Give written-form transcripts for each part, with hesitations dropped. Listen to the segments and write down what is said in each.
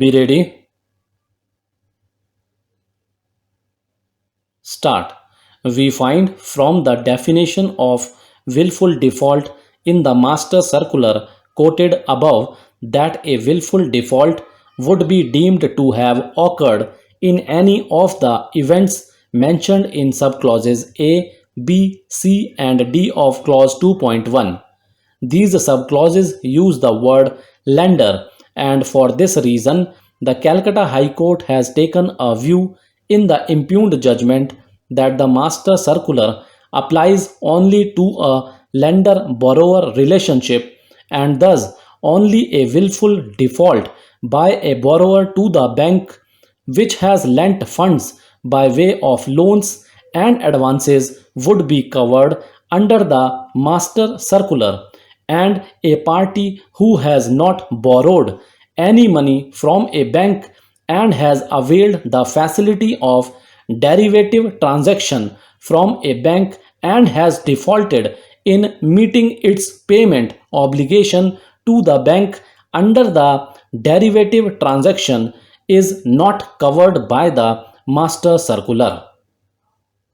Be ready. Start. We find from the definition of willful default in the master circular quoted above that a willful default would be deemed to have occurred in any of the events mentioned in subclauses A, B, C, and D of clause 2.1. These subclauses use the word lender, and for this reason, the Calcutta High Court has taken a view in the impugned judgment that the master circular applies only to a lender borrower relationship and thus only a willful default by a borrower to the bank which has lent funds by way of loans and advances would be covered under the master circular, and a party who has not borrowed any money from a bank and has availed the facility of derivative transaction from a bank and has defaulted in meeting its payment obligation to the bank under the derivative transaction is not covered by the master circular.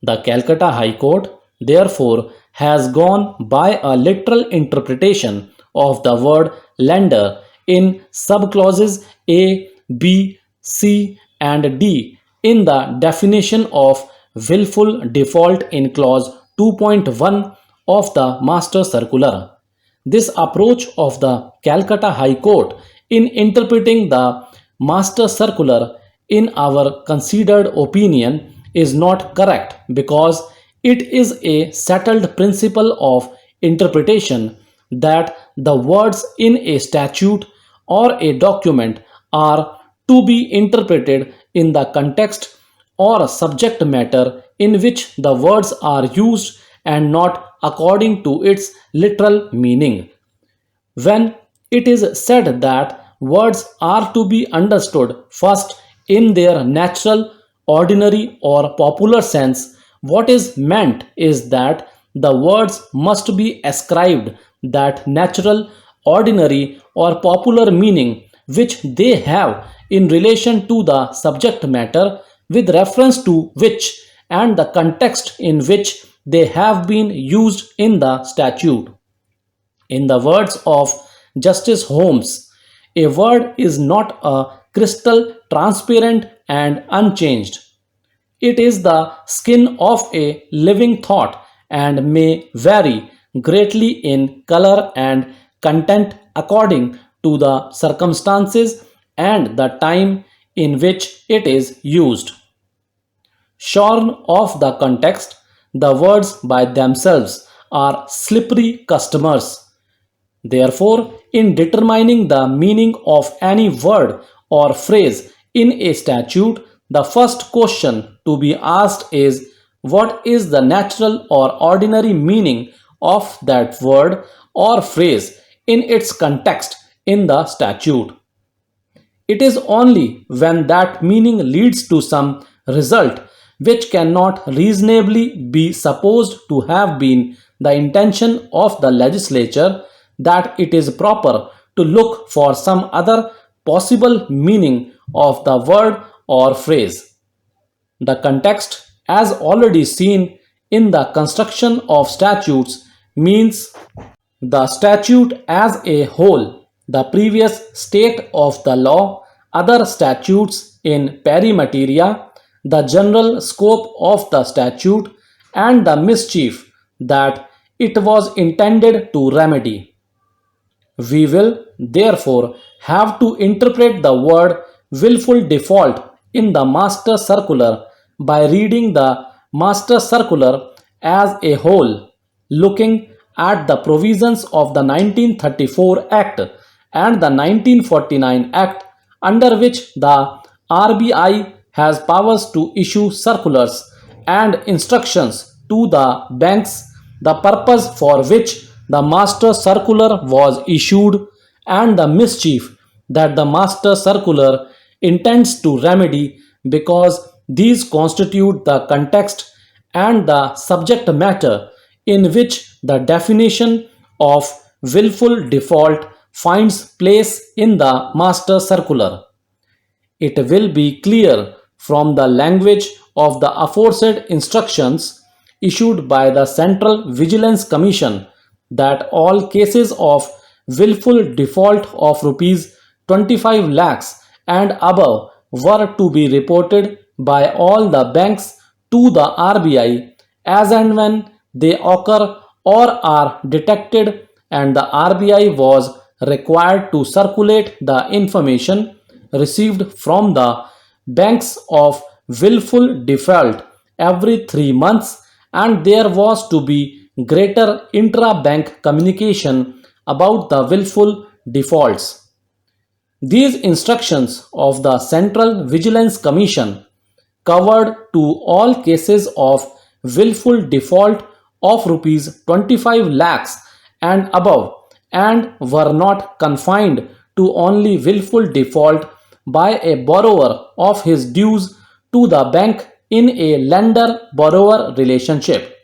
The Calcutta High Court, therefore, has gone by a literal interpretation of the word lender in subclauses A, B, C, and D in the definition of willful default in clause 2.1 of the Master Circular. This approach of the Calcutta High Court in interpreting the Master Circular, in our considered opinion, is not correct because it is a settled principle of interpretation that the words in a statute or a document are to be interpreted in the context or subject matter in which the words are used and not according to its literal meaning. When it is said that words are to be understood first in their natural, ordinary, or popular sense, what is meant is that the words must be ascribed that natural, ordinary, or popular meaning which they have in relation to the subject matter with reference to which and the context in which they have been used in the statute. In the words of Justice Holmes, a word is not a crystal transparent and unchanged. It is the skin of a living thought and may vary greatly in color and content according to the circumstances and the time in which it is used. Shorn of the context, the words by themselves are slippery customers. Therefore, in determining the meaning of any word or phrase in a statute, the first question to be asked is what is the natural or ordinary meaning of that word or phrase in its context in the statute. It is only when that meaning leads to some result which cannot reasonably be supposed to have been the intention of the legislature that it is proper to look for some other possible meaning of the word or phrase. The context, as already seen in the construction of statutes, means the statute as a whole, the previous state of the law, other statutes in pari materia, the general scope of the statute, and the mischief that it was intended to remedy. We will therefore have to interpret the word willful default in the master circular by reading the master circular as a whole, looking at the provisions of the 1934 Act and the 1949 Act under which the RBI has powers to issue circulars and instructions to the banks, the purpose for which the master circular was issued, and the mischief that the master circular intends to remedy because these constitute the context and the subject matter in which the definition of willful default finds place in the master circular. It will be clear from the language of the aforesaid instructions issued by the Central Vigilance Commission that all cases of willful default of rupees 25 lakhs and above were to be reported by all the banks to the RBI as and when they occur or are detected, and the RBI was required to circulate the information received from the banks of willful default every 3 months, and there was to be greater intra-bank communication about the willful defaults. These instructions of the Central Vigilance Commission covered to all cases of willful default of rupees 25 lakhs and above, and were not confined to only willful default by a borrower of his dues to the bank in a lender-borrower relationship.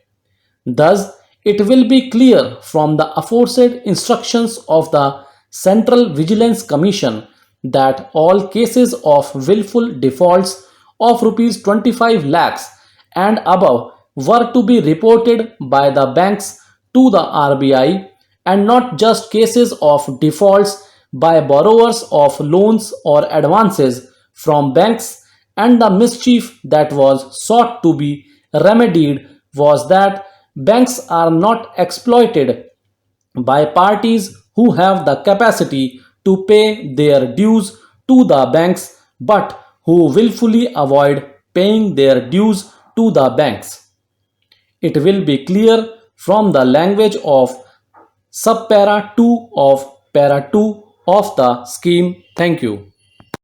Thus, it will be clear from the aforesaid instructions of the Central Vigilance Commission that all cases of willful defaults of rupees 25 lakhs and above were to be reported by the banks to the RBI, and not just cases of defaults by borrowers of loans or advances from banks. And the mischief that was sought to be remedied was that banks are not exploited by parties who have the capacity to pay their dues to the banks but who willfully avoid paying their dues to the banks. It will be clear from the language of subpara 2 of para 2 of the scheme. Thank you.